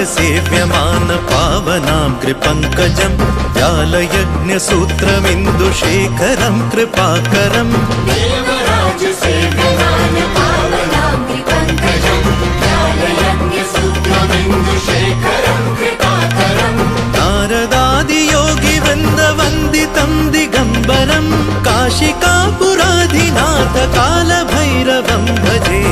सेव्यमान पावनाग्रिपङ्कजं व्यालयज्ञसूत्रमिन्दुशेखरं कृपाकरम् नारदादियोगिवृन्दवन्दितं दिगम्बरं काशिकापुराधिनाथ कालभैरवं भजे।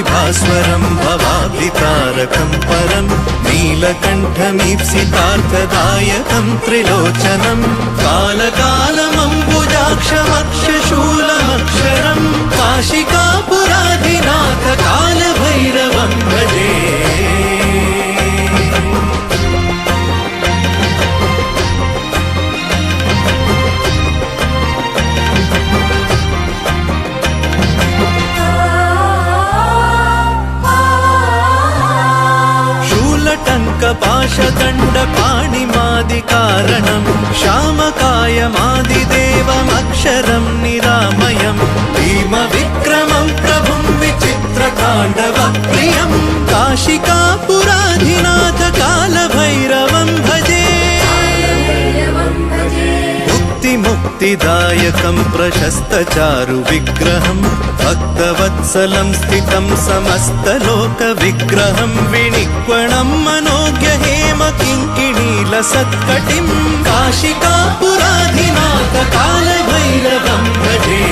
भास्वरं भवाब्धितारकं परं नीलकण्ठमीप्सितार्थदायकं त्रिलोचनं कालकालमम्बुजाक्षमक्षशूलमक्षरं काशिकापुराधिनाथ कालभैरवं भजे। पाशदण्डपाणिमादिकारणं श्यामकायमादिदेवमक्षरं निरामयं भीमविक्रमं प्रभुं विचित्रताण्डवप्रियं काशिकापुराधिनाथ कालभैरवं भजे। मुक्तिदायकं प्रशस्तचारुविग्रहं भक्तवत्सलं स्थितं समस्तलोकविग्रहं विनिक्वणं मनोज्ञहेमकिङ्किणीलसत्कटिं काशिकापुराधिनाथ कालभैरवं भजे।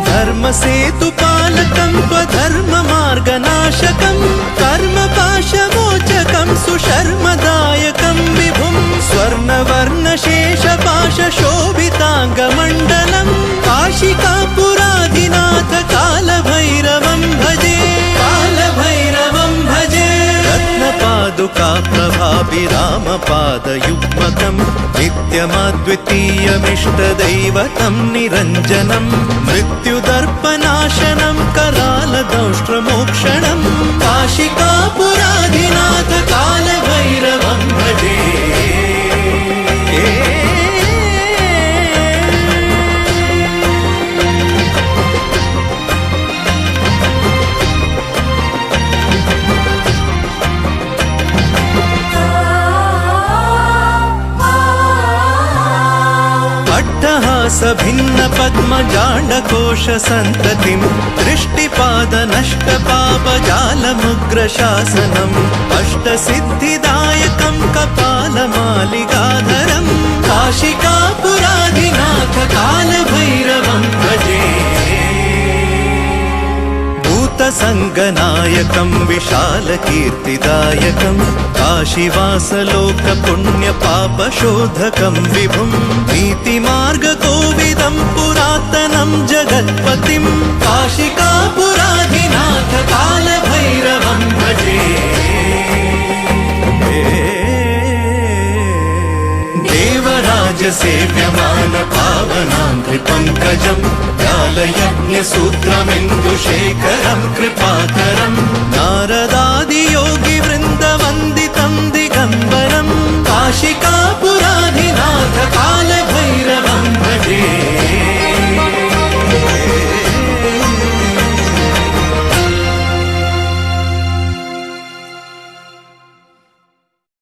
धर्मसेतुपालकं स्वधर्ममार्गनाशकं कर्मपाशमोचकं सुशर्मदायकं विभुं स्वर्णवर्णशेषपाशशोभिताङ्गमण्डलं काशिकापुराधिनाथ कालभैरवं भजे। कालभैरवं भजे। रत्नपादुकाप्रभाभिरामपादयुग्मकं नित्यमद्वितीयमिष्टदैवतं निरञ्जनं मृत्युदर्पनाशनं करालदंष्ट्रमोक्षणं काशिकापुराधिनाथ कालभैरवं भजे। भिन्न पद्मजाण्डकोश सन्ततिं दृष्टिपादनष्टपापजालमुग्रशासनम् अष्टसिद्धिदायकं कपालमालिकाधरं काशिकापुराधिनाथ कालभैरवं भजे। भूतसङ्गनायकं विशालकीर्तिदायकं काशीवासलोकपुण्यपापशोधकं विभुं नीतिमार्गकोविदं पुरातनं जगत्पतिं काशिकापुराधिनाथ कालभैरवं भजे। देवराजसेव्यमान पावनाङ्घ्रिपङ्कजं व्यालयज्ञसूत्रमिन्दुशेखरं कृपाकरम्